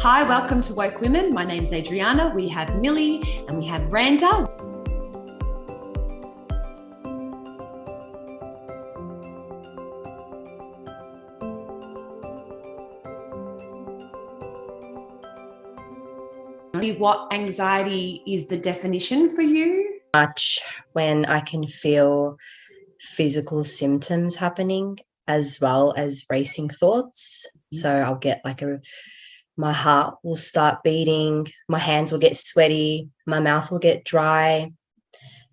Hi, welcome to Woke Women. My name's Adriana. We have Millie and we have Randa. What anxiety is the definition for you? Much when I can feel physical symptoms happening as well as racing thoughts. So I'll get my heart will start beating, my hands will get sweaty, my mouth will get dry.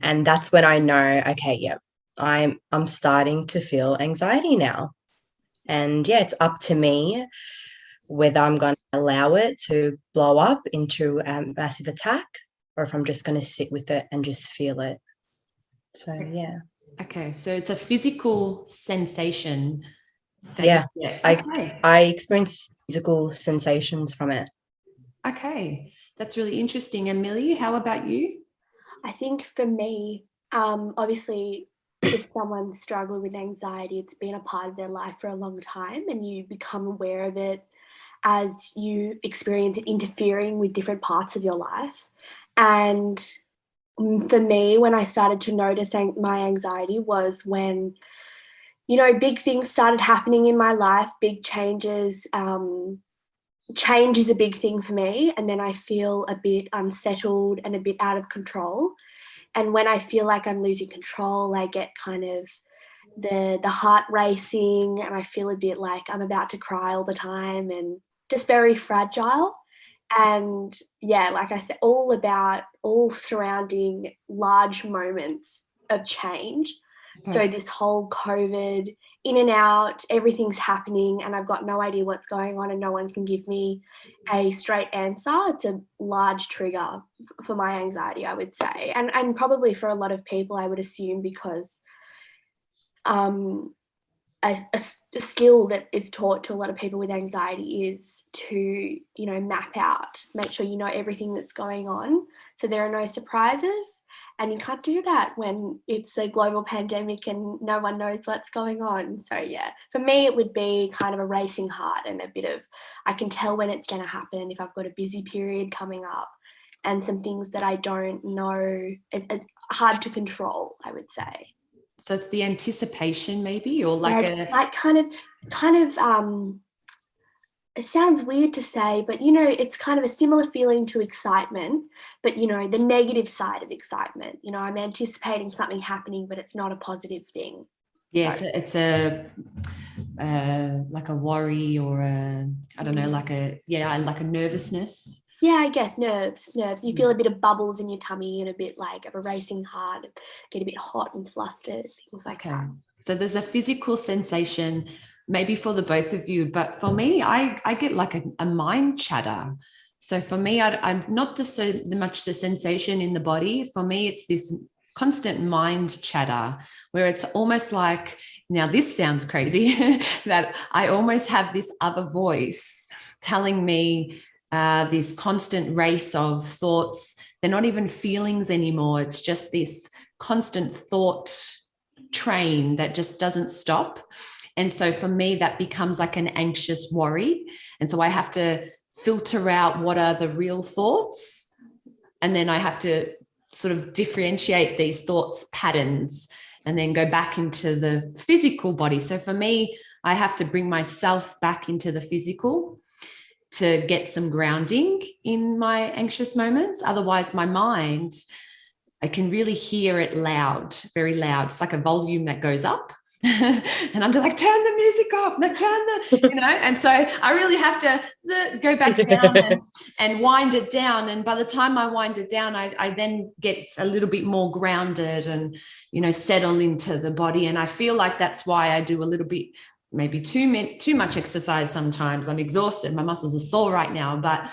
And that's when I know, okay, yeah, I'm starting to feel anxiety now. And yeah, it's up to me whether I'm going to allow it to blow up into a massive attack or if I'm just going to sit with it and just feel it. So, yeah. Okay, so it's a physical sensation. Yeah, Okay. I experience physical sensations from it. Okay, that's really interesting. And Millie, how about you? I think for me, obviously, if someone's struggled with anxiety, it's been a part of their life for a long time, and you become aware of it as you experience it interfering with different parts of your life. And for me, when I started to notice my anxiety was when, big things started happening in my life, big changes. Change is a big thing for me, and then I feel a bit unsettled and a bit out of control. And when I feel like I'm losing control, I get kind of the heart racing, and I feel a bit like I'm about to cry all the time and just very fragile. And yeah, like I said, all surrounding large moments of change. So this whole COVID, in and out, everything's happening, and I've got no idea what's going on, and no one can give me a straight answer. It's a large trigger for my anxiety, I would say, and probably for a lot of people, I would assume, because a skill that is taught to a lot of people with anxiety is to, map out, make sure you know everything that's going on, so there are no surprises. And you can't do that when it's a global pandemic and no one knows what's going on. So yeah, for me, it would be kind of a racing heart and a bit of, I can tell when it's going to happen if I've got a busy period coming up, and some things that I don't know, hard to control, I would say. So it's the anticipation, maybe, or kind of it sounds weird to say, but it's kind of a similar feeling to excitement, but the negative side of excitement. I'm anticipating something happening, but it's not a positive thing. Yeah, it's a like a worry or I don't know, like a nervousness. Yeah, I guess nerves. You feel a bit of bubbles in your tummy and a bit like of a racing heart, get a bit hot and flustered, things like that. So there's a physical sensation, maybe for the both of you, but for me, I get like a mind chatter. So for me, I'm not so much the sensation in the body. For me, it's this constant mind chatter where it's almost like, now this sounds crazy, that I almost have this other voice telling me this constant race of thoughts. They're not even feelings anymore. It's just this constant thought train that just doesn't stop. And so for me, that becomes like an anxious worry. And so I have to filter out what are the real thoughts. And then I have to sort of differentiate these thoughts patterns and then go back into the physical body. So for me, I have to bring myself back into the physical to get some grounding in my anxious moments. Otherwise, my mind, I can really hear it loud, very loud. It's like a volume that goes up. And I'm just like, turn the music off, no, and so I really have to go back down and wind it down. And by the time I wind it down, I then get a little bit more grounded and, settle into the body. And I feel like that's why I do a little bit, maybe too much exercise sometimes. I'm exhausted. My muscles are sore right now, but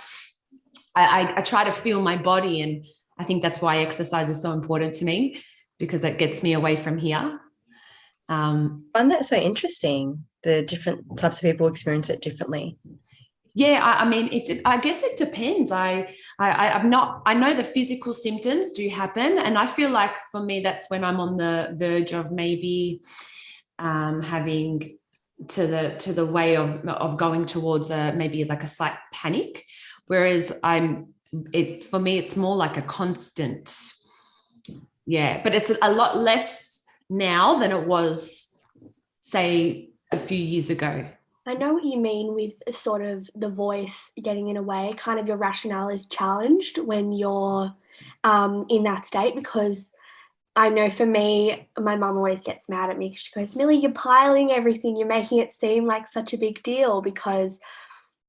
I try to feel my body. And I think that's why exercise is so important to me, because it gets me away from here. I find that so interesting. The different types of people experience it differently. Yeah, I mean, I guess it depends. I'm not. I know the physical symptoms do happen, and I feel like for me, that's when I'm on the verge of maybe having to the way of going towards maybe like a slight panic. Whereas for me, it's more like a constant. Yeah, but it's a lot less now than it was, say, a few years ago. I know what you mean with sort of the voice getting in a way. Kind of your rationale is challenged when you're in that state, because I know for me, my mum always gets mad at me because she goes, Millie, you're piling everything. You're making it seem like such a big deal, because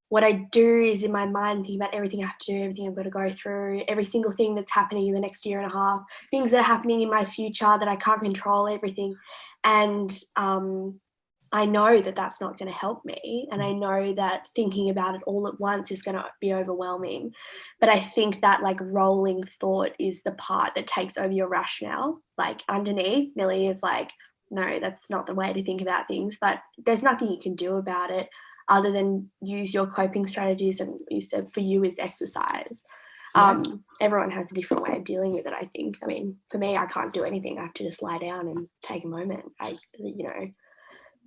what I do is in my mind think about everything I have to do, everything I've got to go through, every single thing that's happening in the next year and a half, things that are happening in my future that I can't control, everything. And I know that that's not going to help me. And I know that thinking about it all at once is going to be overwhelming. But I think that like rolling thought is the part that takes over your rationale. Like underneath, Millie is like, no, that's not the way to think about things. But there's nothing you can do about it other than use your coping strategies. And you said for you is exercise. Everyone has a different way of dealing with it, I think. I mean, for me, I can't do anything. I have to just lie down and take a moment.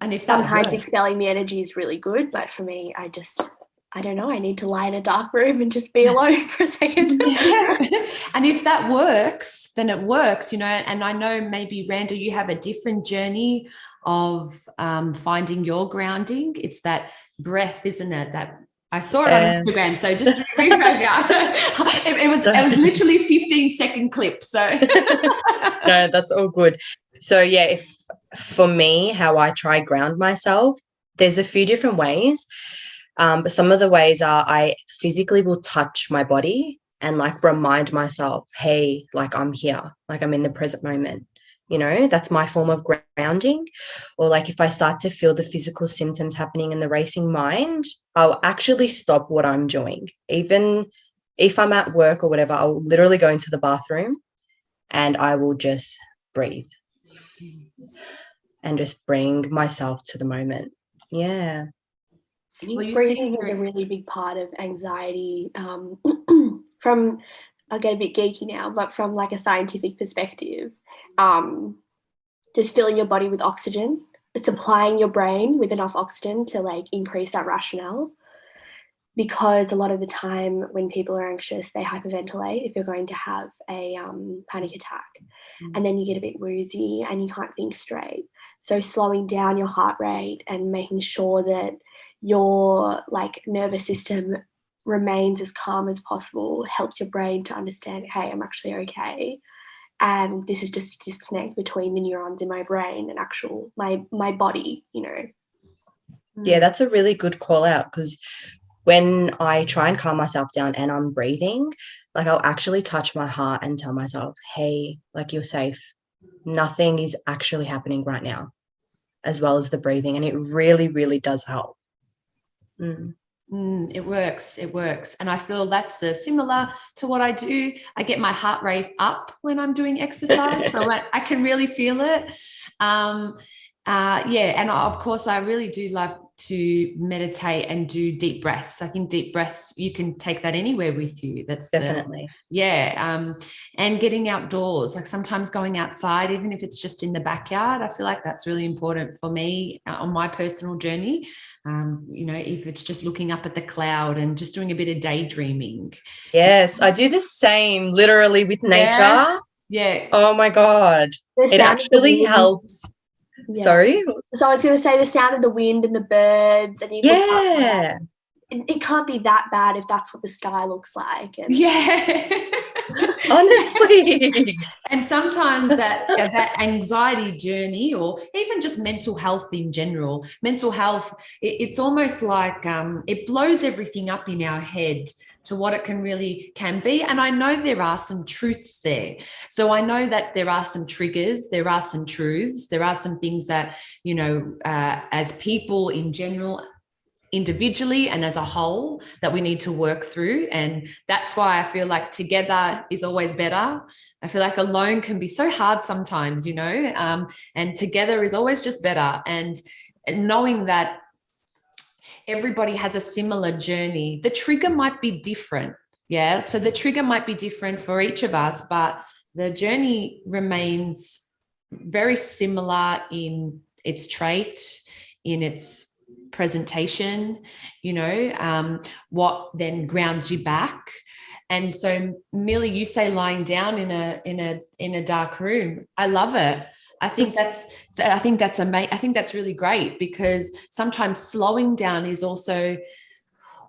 And if sometimes expelling the energy is really good, but for me, I don't know, I need to lie in a dark room and just be alone for a second. And if that works, then it works, and I know maybe, Randa, you have a different journey of finding your grounding. It's that breath, isn't it? That I saw it on Instagram, so just reframe out. It was literally 15-second clip. So no, that's all good. So yeah, if for me, how I try ground myself, there's a few different ways. But some of the ways are I physically will touch my body and like remind myself, hey, like I'm here, like I'm in the present moment. That's my form of grounding. Or like if I start to feel the physical symptoms happening in the racing mind, I'll actually stop what I'm doing. Even if I'm at work or whatever, I'll literally go into the bathroom and I will just breathe and just bring myself to the moment. Yeah. I think breathing is a really big part of anxiety. I'll get a bit geeky now, but from like a scientific perspective, just filling your body with oxygen, supplying your brain with enough oxygen to like increase that rationale. Because a lot of the time when people are anxious, they hyperventilate if you're going to have a panic attack. And then you get a bit woozy and you can't think straight. So slowing down your heart rate and making sure that your like nervous system remains as calm as possible helps your brain to understand, hey, I'm actually okay. And this is just a disconnect between the neurons in my brain and actual my body, Yeah, that's a really good call out, because when I try and calm myself down and I'm breathing, like I'll actually touch my heart and tell myself, hey, like you're safe. Nothing is actually happening right now, as well as the breathing. And it really, really does help. It works. And I feel that's similar to what I do. I get my heart rate up when I'm doing exercise, so I can really feel it. And of course, I really do love to meditate and do deep breaths. I think deep breaths, you can take that anywhere with you. That's definitely. And getting outdoors, like sometimes going outside, even if it's just in the backyard, I feel like that's really important for me on my personal journey. If it's just looking up at the cloud and just doing a bit of daydreaming. Yes, I do the same literally with nature. Yeah. Oh my God. It actually helps. Yeah. Sorry? So I was going to say the sound of the wind and the birds. And it can't be that bad if that's what the sky looks like. Honestly. And sometimes that anxiety journey, or even just mental health in general, it's almost like it blows everything up in our head to what it can be. And I know there are some truths there. So I know that there are some triggers, there are some truths, there are some things that, as people in general, individually and as a whole, that we need to work through. And that's why I feel like together is always better. I feel like alone can be so hard sometimes, and together is always just better. And knowing that everybody has a similar journey, the trigger might be different. Yeah. So the trigger might be different for each of us, but the journey remains very similar in its trait, in its presentation, what then grounds you back. And so, Millie, you say lying down in a dark room. I love it. I think that's really great, because sometimes slowing down is also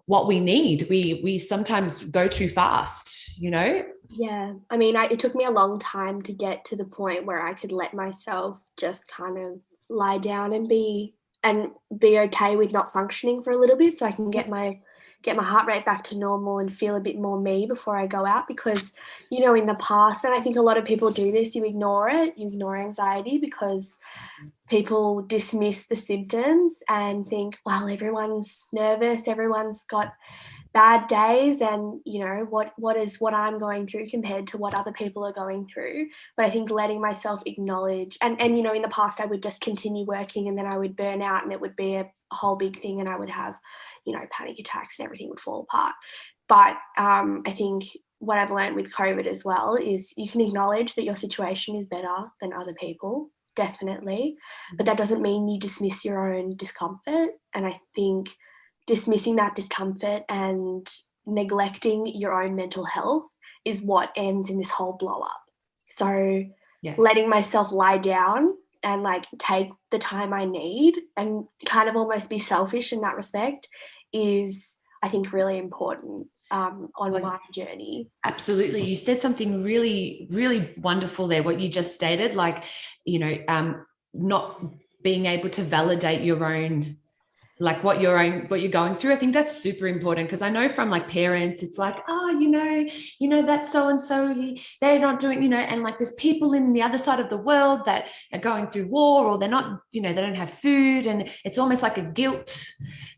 what we need. We sometimes go too fast, Yeah, I mean, it took me a long time to get to the point where I could let myself just kind of lie down and be okay with not functioning for a little bit, so I can get my heart rate back to normal and feel a bit more me before I go out. Because, in the past, and I think a lot of people do this, you ignore anxiety because people dismiss the symptoms and think, well, everyone's nervous, everyone's got bad days, and what is what I'm going through compared to what other people are going through. But I think letting myself acknowledge, and in the past I would just continue working, and then I would burn out, and it would be a whole big thing, and I would have panic attacks and everything would fall apart. But I think what I've learned with COVID as well is you can acknowledge that your situation is better than other people, definitely, but that doesn't mean you dismiss your own discomfort. And I think dismissing that discomfort and neglecting your own mental health is what ends in this whole blow up. So letting myself lie down and take the time I need and kind of almost be selfish in that respect is, I think, really important on my journey. Absolutely. You said something really, really wonderful there, what you just stated, not being able to validate your own, what you're going through. I think that's super important, because I know from parents, it's that's so-and-so, they're not doing, and there's people in the other side of the world that are going through war, or they're not, they don't have food, and it's almost like a guilt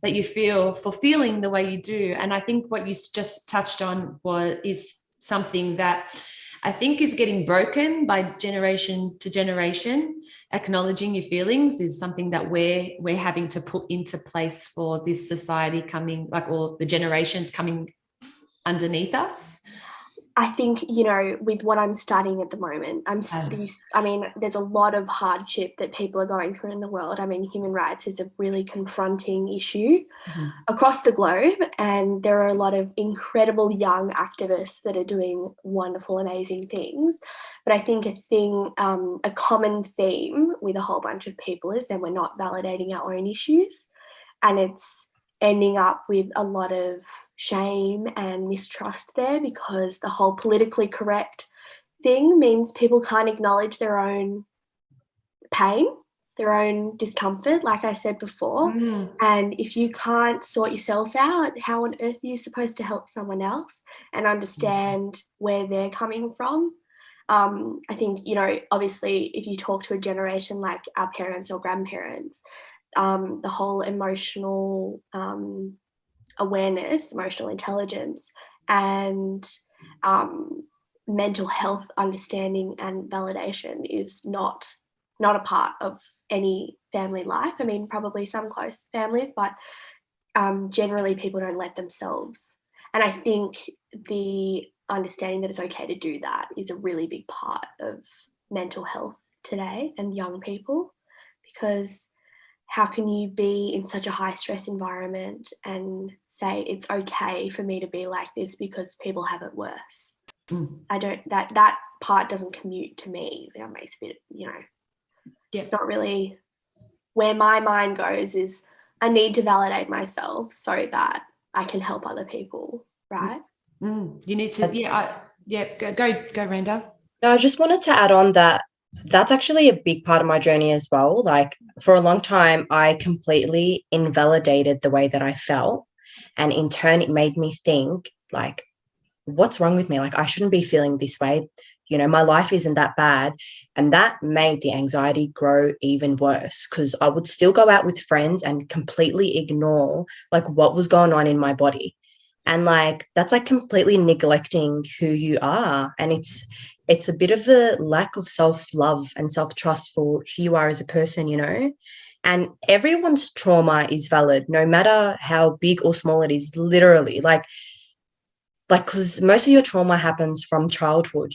that you feel for feeling the way you do. And I think what you just touched on is something that I think is getting broken by generation to generation. Acknowledging your feelings is something that we're having to put into place for this society coming, or the generations coming underneath us. I think, with what I'm studying at the moment, there's a lot of hardship that people are going through in the world. I mean, human rights is a really confronting issue across the globe, and there are a lot of incredible young activists that are doing wonderful, amazing things. But I think a common theme with a whole bunch of people is that we're not validating our own issues, and it's ending up with a lot of shame and mistrust there, because the whole politically correct thing means people can't acknowledge their own pain, their own discomfort, like I said before. And if you can't sort yourself out, how on earth are you supposed to help someone else and understand where they're coming from? I think, obviously, if you talk to a generation like our parents or grandparents, the whole emotional awareness, emotional intelligence, and mental health understanding and validation is not a part of any family life. I mean, probably some close families, but generally people don't let themselves. And I think the understanding that it's okay to do that is a really big part of mental health today and young people, because how can you be in such a high stress environment and say it's okay for me to be like this because people have it worse? That part doesn't commute to me. That makes a bit, it's not really where my mind goes. Is I need to validate myself so that I can help other people, right? You need to, go Randa. No, I just wanted to add on that that's actually a big part of my journey as well. For a long time, I completely invalidated the way that I felt. And in turn, it made me think, what's wrong with me? I shouldn't be feeling this way. My life isn't that bad. And that made the anxiety grow even worse, because I would still go out with friends and completely ignore what was going on in my body. And that's completely neglecting who you are. And it's a bit of a lack of self-love and self-trust for who you are as a person, and everyone's trauma is valid, no matter how big or small it is, literally, because most of your trauma happens from childhood,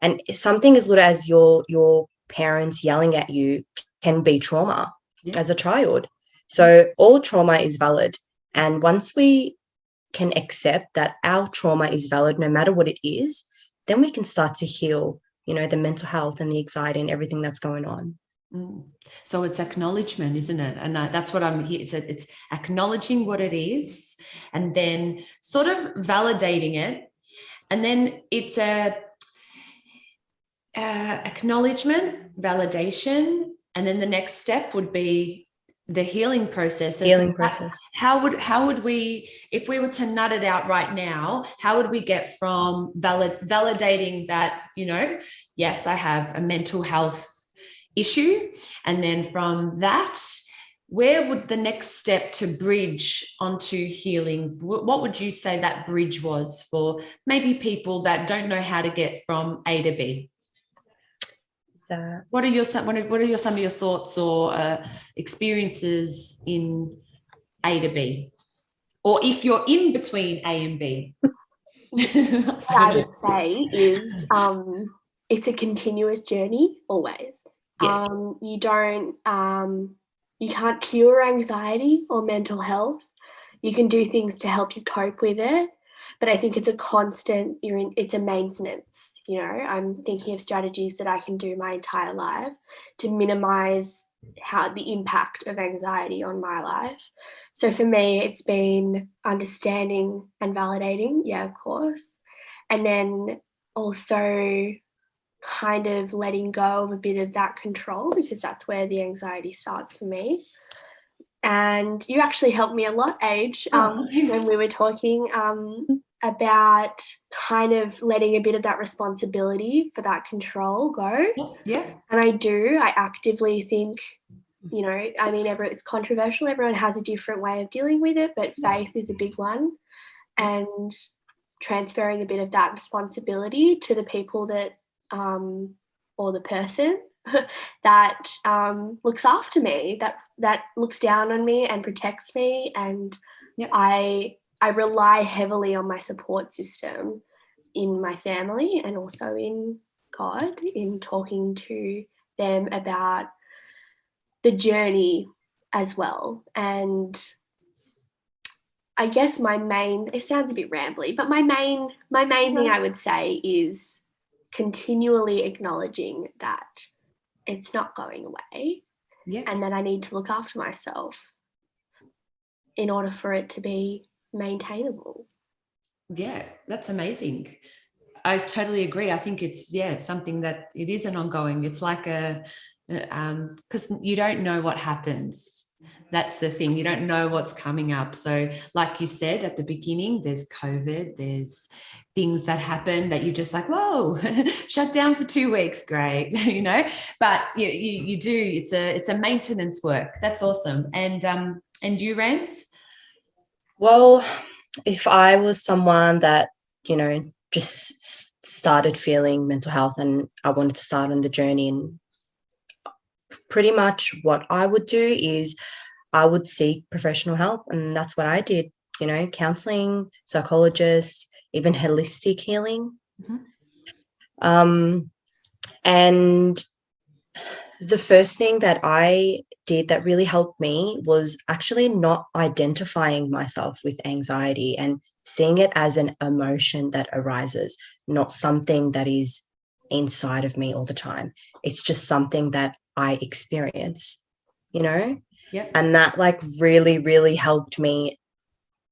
and something as little as your parents yelling at you can be trauma as a child. So all trauma is valid. And once we can accept that our trauma is valid, no matter what it is, then we can start to heal, the mental health and the anxiety and everything that's going on. So it's acknowledgement, isn't it? And that's what I'm here. It's acknowledging what it is, and then sort of validating it. And then it's a acknowledgement, validation, and then the next step would be the healing process. How would we, if we were to nut it out right now, how would we get from validating that, yes, I have a mental health issue, and then from that, where would the next step to bridge onto healing, what would you say that bridge was for maybe people that don't know how to get from A to B? What are some of your thoughts or experiences in A to B, or if you're in between A and B? What I would say is it's a continuous journey always. Yes. You can't cure anxiety or mental health. You can do things to help you cope with it, but I think it's a constant, it's a maintenance. I'm thinking of strategies that I can do my entire life to minimize the impact of anxiety on my life. So for me, it's been understanding and validating, yeah, of course, and then also kind of letting go of a bit of that control, because that's where the anxiety starts for me. And you actually helped me a lot, Age, when we were talking about kind of letting a bit of that responsibility for that control go. Yeah. And I actively think, it's controversial. Everyone has a different way of dealing with it, but faith is a big one. And transferring a bit of that responsibility to the people that, or the person that looks after me, that looks down on me and protects me. And I rely heavily on my support system in my family and also in God, in talking to them about the journey as well. And I guess it sounds a bit rambly, but my main thing I would say is continually acknowledging that it's not going away, and that I need to look after myself in order for it to be maintainable. Yeah, that's amazing. I totally agree. I think it's something that it is an ongoing. It's like because you don't know what happens. That's the thing. You don't know what's coming up. So like you said at the beginning, there's COVID, there's things that happen that you're just like, whoa, shut down for 2 weeks. Great. But you do, it's a maintenance work. That's awesome. And you, Rance? Well, if I was someone that, just started feeling mental health and I wanted to start on the journey, and pretty much what I would do is I would seek professional help. And that's what I did, counseling, psychologists, even holistic healing. Mm-hmm. And the first thing that I did that really helped me was actually not identifying myself with anxiety and seeing it as an emotion that arises, not something that is inside of me all the time. It's just something that I experience, And that really, really helped me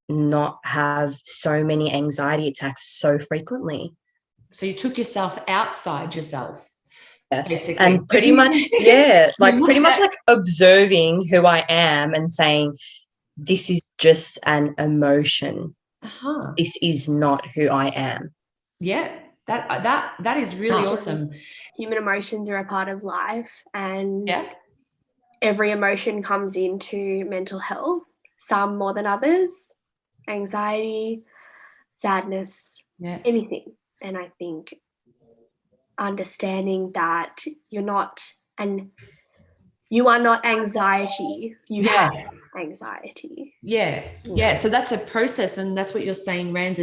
not have so many anxiety attacks so frequently. So you took yourself outside yourself. Yes. Basically. And pretty much, pretty much observing who I am and saying, this is just an emotion. This is not who I am. Yeah, that is really awesome. Human emotions are a part of life, and every emotion comes into mental health, some more than others, anxiety, sadness, anything. And I think understanding that you are not anxiety, you have anxiety. Yeah. So that's a process, and that's what you're saying, Rand.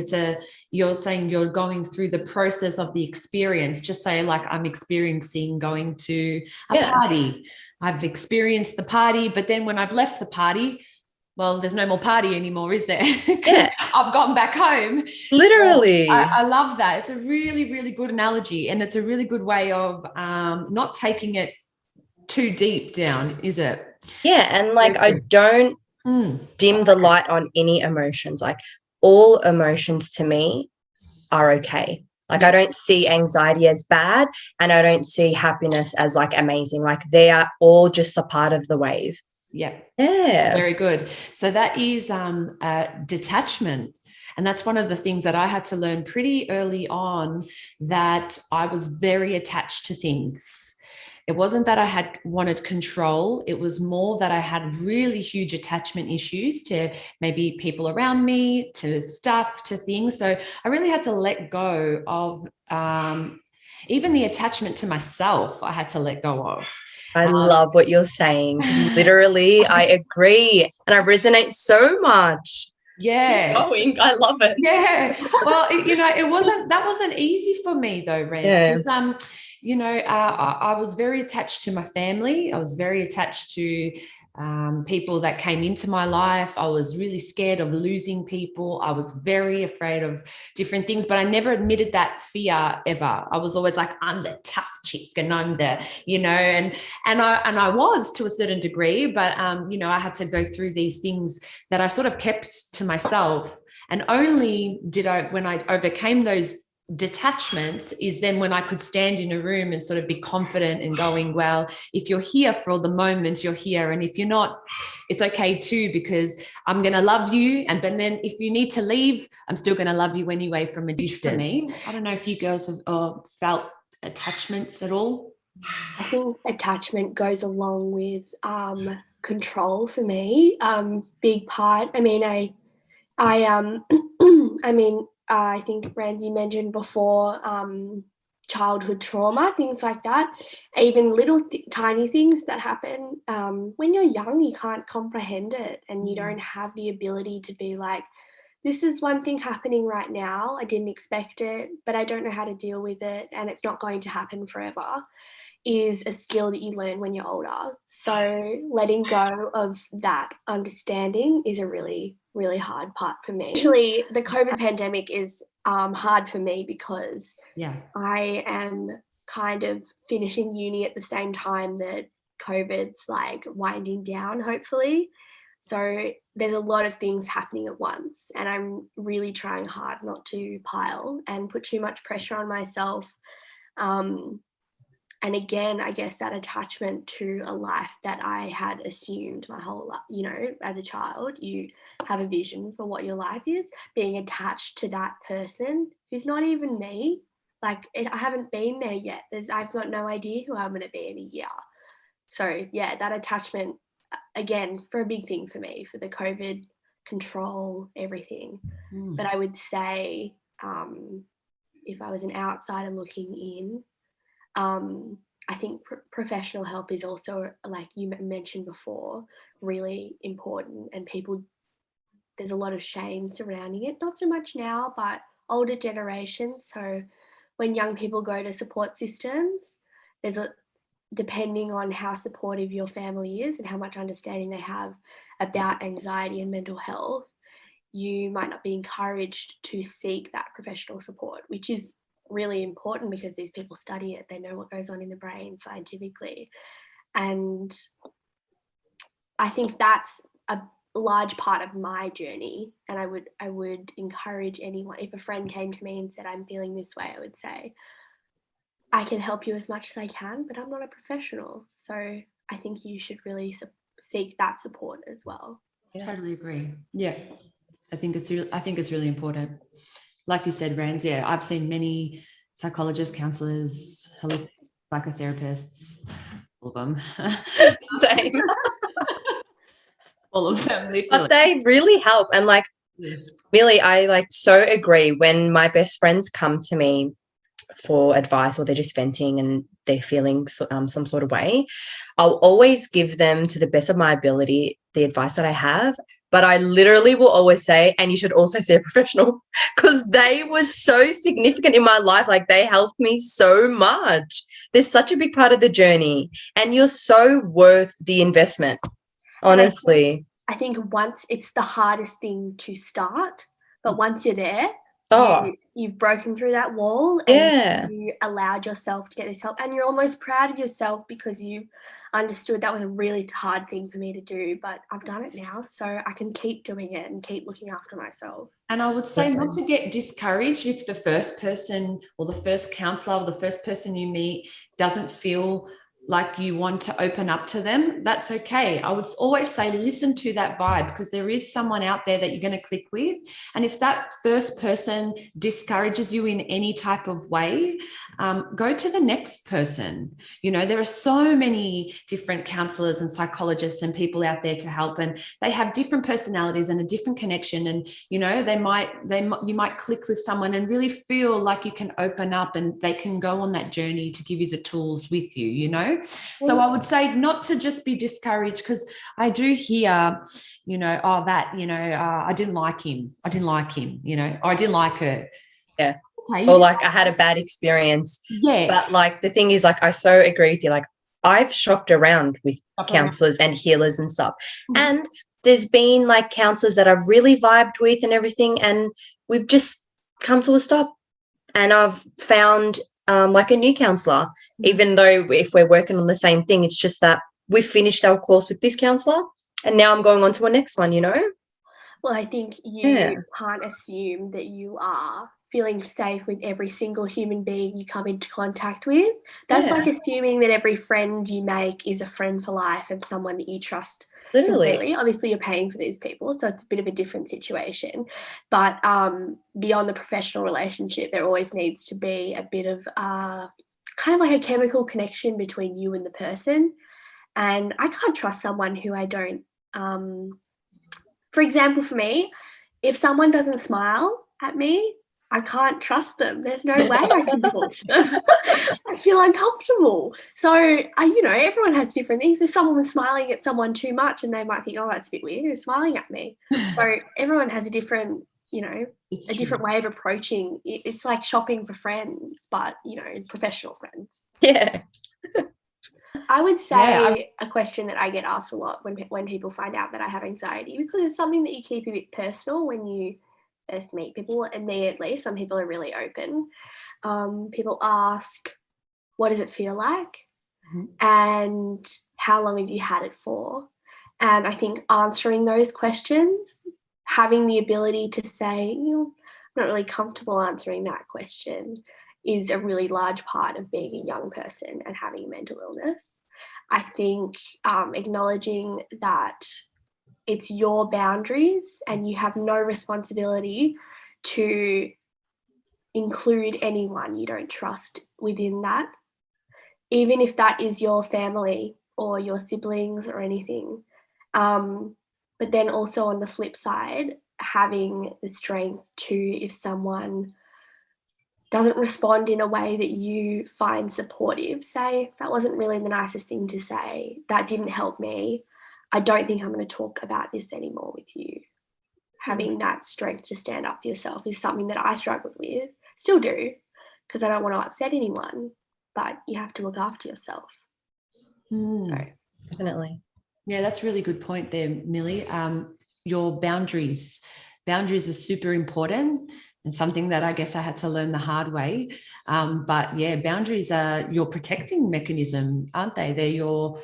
You're saying you're going through the process of the experience. Just say, like, I'm experiencing going to a party. I've experienced the party, but then when I've left the party, well, there's no more party anymore, is there? Yeah. I've gone back home. Literally. I love that. It's a really, really good analogy, and it's a really good way of not taking it too deep down, is it? Yeah, and like I don't dim the light on any emotions. Like all emotions to me are okay. Like I don't see anxiety as bad, and I don't see happiness as like amazing. Like they are all just a part of the wave. Yeah. Yeah. Very good. So that is detachment. And that's one of the things that I had to learn pretty early on, that I was very attached to things. It wasn't that I had wanted control. It was more that I had really huge attachment issues to maybe people around me, to stuff, to things. So I really had to let go of even the attachment to myself. I had to let go of. I love what you're saying. Literally, I agree. And I resonate so much. Yeah. I love it. Yeah. Well, that wasn't easy for me though, Rance. Yeah. Because, I was very attached to my family. I was very attached to people that came into my life. I was really scared of losing people. I was very afraid of different things, but I never admitted that fear ever. I was always like, I'm the tough chick, and I'm the, and I was to a certain degree, but I had to go through these things that I sort of kept to myself. And only when I overcame those detachments is then when I could stand in a room and sort of be confident and going, well, if you're here for the moment, you're here. And if you're not, it's okay too, because I'm going to love you. But then if you need to leave, I'm still going to love you anyway from a distance. I don't know if you girls have felt attachments at all. I think attachment goes along with control for me. Big part. I mean, I think Randy mentioned before childhood trauma, things like that, even little tiny things that happen. When you're young, you can't comprehend it, and you don't have the ability to be like, this is one thing happening right now. I didn't expect it, but I don't know how to deal with it, and it's not going to happen forever, is a skill that you learn when you're older. So letting go of that understanding is a really, really hard part for me. Actually, the COVID pandemic is hard for me because I am kind of finishing uni at the same time that COVID's like winding down, hopefully. So there's a lot of things happening at once, and I'm really trying hard not to pile and put too much pressure on myself. And again, I guess that attachment to a life that I had assumed my whole life, as a child, you have a vision for what your life is, being attached to that person who's not even me. Like, I haven't been there yet. I've got no idea who I'm going to be in a year. So yeah, that attachment, again, for a big thing for me, for the COVID control, everything. But I would say if I was an outsider looking in, I think professional help is also, like you mentioned before, really important, and there's a lot of shame surrounding it, not so much now, but older generations. So when young people go to support systems, depending on how supportive your family is and how much understanding they have about anxiety and mental health, you might not be encouraged to seek that professional support, which is really important because these people study it. They know what goes on in the brain scientifically. And I think that's a large part of my journey. And I would encourage anyone, if a friend came to me and said, I'm feeling this way, I would say, I can help you as much as I can, but I'm not a professional. So I think you should really seek that support as well. Totally agree. Yeah. I think it's really important. Like you said, Rand, I've seen many psychologists, counselors, holistic psychotherapists, all of them. Same. All of them, literally. But they really help. And like, Millie, I like so agree. When my best friends come to me for advice, or they're just venting and they're feeling some sort of way, I'll always give them, to the best of my ability, the advice that I have. But I literally will always say, and you should also see a professional, because they were so significant in my life. Like, they helped me so much. They're such a big part of the journey, and you're so worth the investment, honestly. I think once, it's the hardest thing to start, but once you're there, Oh, you've broken through that wall yeah. and you allowed yourself to get this help, and you're almost proud of yourself because you understood that was a really hard thing for me to do, but I've done it now, so I can keep doing it and keep looking after myself. And I would say not to get discouraged if the first person or the first counselor or the first person you meet doesn't feel like you want to open up to them. That's okay. I would always say listen to that vibe, because there is someone out there that you're going to click with. And if that first person discourages you in any type of way, go to the next person. You know, there are so many different counselors and psychologists and people out there to help, and they have different personalities and a different connection. And, you know, you might click with someone and really feel like you can open up, and they can go on that journey to give you the tools with you, you know? So I would say not to just be discouraged, because I do hear, you know, I didn't like him, you know, or I didn't like her. Yeah. Okay. Or like, I had a bad experience. Yeah. But like, the thing is, like, I so agree with you. Like, I've shopped around with counselors and healers and stuff. Mm-hmm. And there's been like counselors that I've really vibed with and everything, and we've just come to a stop. And I've found like a new counselor, even though if we're working on the same thing, it's just that we've finished our course with this counselor and now I'm going on to a next one, you know? Well, I think you can't assume that you are feeling safe with every single human being you come into contact with. That's like assuming that every friend you make is a friend for life and someone that you trust completely. Obviously, you're paying for these people, so it's a bit of a different situation. But beyond the professional relationship, there always needs to be a bit of kind of like a chemical connection between you and the person. And I can't trust someone who I don't, for example, for me, if someone doesn't smile at me, I can't trust them. There's no way I can talk to them. I feel uncomfortable. So, everyone has different things. If someone was smiling at someone too much, and they might think, oh, that's a bit weird, they're smiling at me. So everyone has a different, a different way of approaching. It's like shopping for friends, but, professional friends. Yeah. I would say a question that I get asked a lot when people find out that I have anxiety, because it's something that you keep a bit personal when you first meet people, and me at least. Some people are really open. People ask, what does it feel like? Mm-hmm. And how long have you had it for? And I think answering those questions, having the ability to say, I'm not really comfortable answering that question, is a really large part of being a young person and having mental illness. I think acknowledging that it's your boundaries and you have no responsibility to include anyone you don't trust within that, even if that is your family or your siblings or anything. But then also on the flip side, having the strength to, if someone doesn't respond in a way that you find supportive, say, that wasn't really the nicest thing to say, that didn't help me, I don't think I'm going to talk about this anymore with you. Having that strength to stand up for yourself is something that I struggled with, still do, because I don't want to upset anyone, but you have to look after yourself. So, definitely. Yeah, that's a really good point there, Millie. Your boundaries are super important, and something that I guess I had to learn the hard way. But yeah, boundaries are your protecting mechanism, aren't they? They're your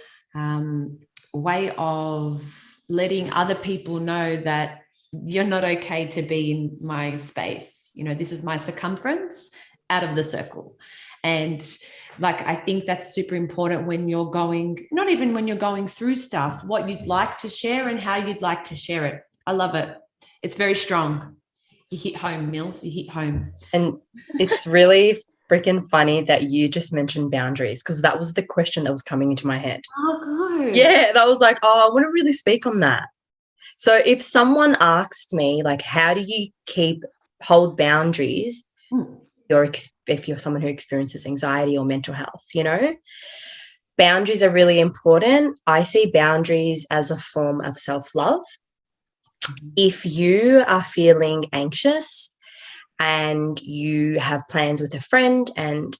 way of letting other people know that you're not okay to be in my space. This is my circumference, out of the circle. And like, I think that's super important when you're not even when you're going through stuff, what you'd like to share and how you'd like to share it. I love it. It's very strong. You hit home, Mills. You hit home. And it's really freaking funny that you just mentioned boundaries, because that was the question that was coming into my head. Oh, good. Yeah, that was like, I want to really speak on that. So if someone asked me, like, how do you hold boundaries? if you're someone who experiences anxiety or mental health, boundaries are really important. I see boundaries as a form of self-love. If you are feeling anxious and you have plans with a friend and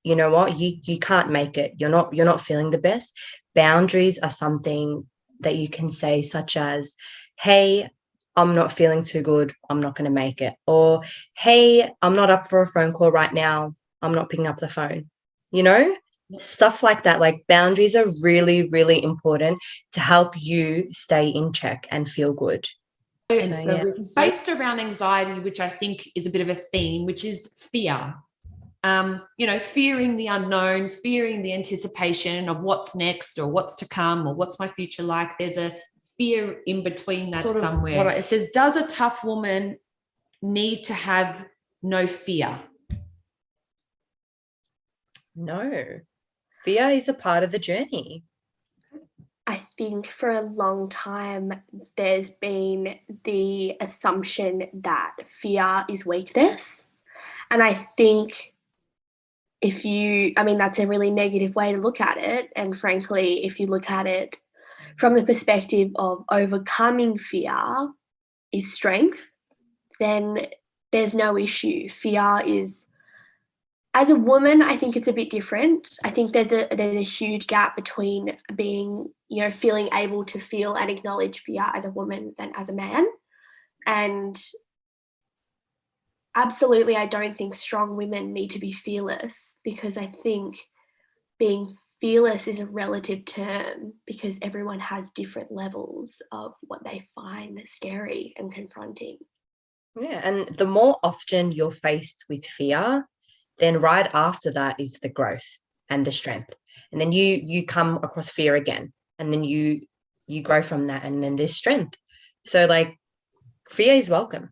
you know what, you can't make it, you're not feeling the best, boundaries are something that you can say, such as, hey, I'm not feeling too good, I'm not going to make it. Or, hey, I'm not up for a phone call right now, I'm not picking up the phone. Stuff like that. Like, boundaries are really, really important to help you stay in check and feel good. And so it's based around anxiety, which I think is a bit of a theme, which is fear. Fearing the unknown, fearing the anticipation of what's next or what's to come or what's my future like. There's a fear in between that somewhere. It says, does a tough woman need to have no fear? No. Fear is a part of the journey. I think for a long time, there's been the assumption that fear is weakness. And I think that's a really negative way to look at it. And frankly, if you look at it from the perspective of overcoming fear is strength, then there's no issue. Fear is, as a woman, I think it's a bit different. I think there's a huge gap between being, feeling able to feel and acknowledge fear as a woman than as a man. And absolutely, I don't think strong women need to be fearless, because I think being fearless is a relative term, because everyone has different levels of what they find scary and confronting. Yeah, and the more often you're faced with fear, then right after that is the growth and the strength. And then you come across fear again, and then you grow from that, and then there's strength. So like, fear is welcome,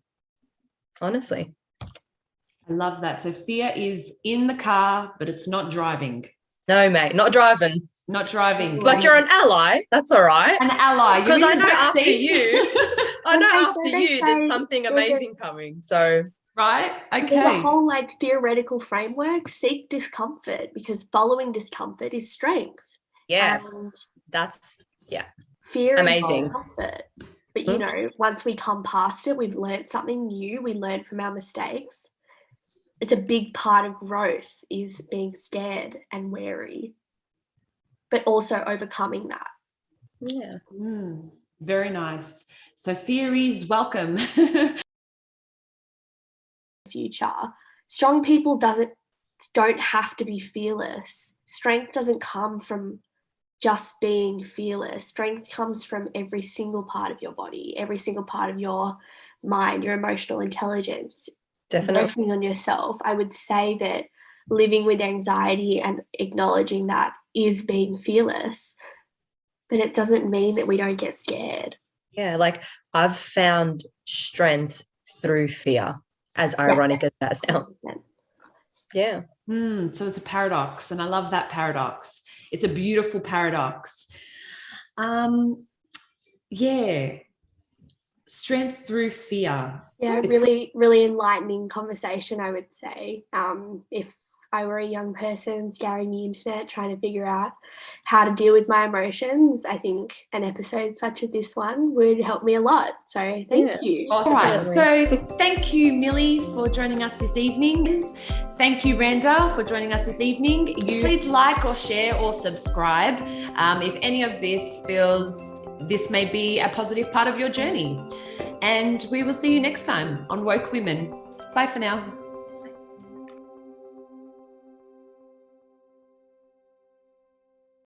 honestly. I love that. So fear is in the car, but it's not driving. No, mate, not driving. Not driving. But you're an ally. That's all right. An ally. Because I know after you, there's something amazing coming. So, right? Okay. There's a whole theoretical framework. Seek discomfort, because following discomfort is strength. Yes. Fear amazing. Is discomfort. But once we come past it, we've learned something new. We learn from our mistakes. It's a big part of growth, is being scared and wary, but also overcoming that. Yeah. Very nice. So fear is welcome. Future. Strong people don't have to be fearless. Strength doesn't come from just being fearless. Strength comes from every single part of your body, every single part of your mind, your emotional intelligence. Definitely. Working on yourself. I would say that living with anxiety and acknowledging that is being fearless, but it doesn't mean that we don't get scared. Yeah, I've found strength through fear, as ironic as that sounds. Yeah. So it's a paradox, and I love that paradox. It's a beautiful paradox. Strength through fear. Yeah, really, really enlightening conversation, I would say. If I were a young person scouring the internet trying to figure out how to deal with my emotions, I think an episode such as this one would help me a lot. So thank you. Awesome. All right. So thank you, Millie, for joining us this evening. Thank you, Randa, for joining us this evening. Please like or share or subscribe if any of this feels this may be a positive part of your journey. And we will see you next time on Woke Women. Bye for now.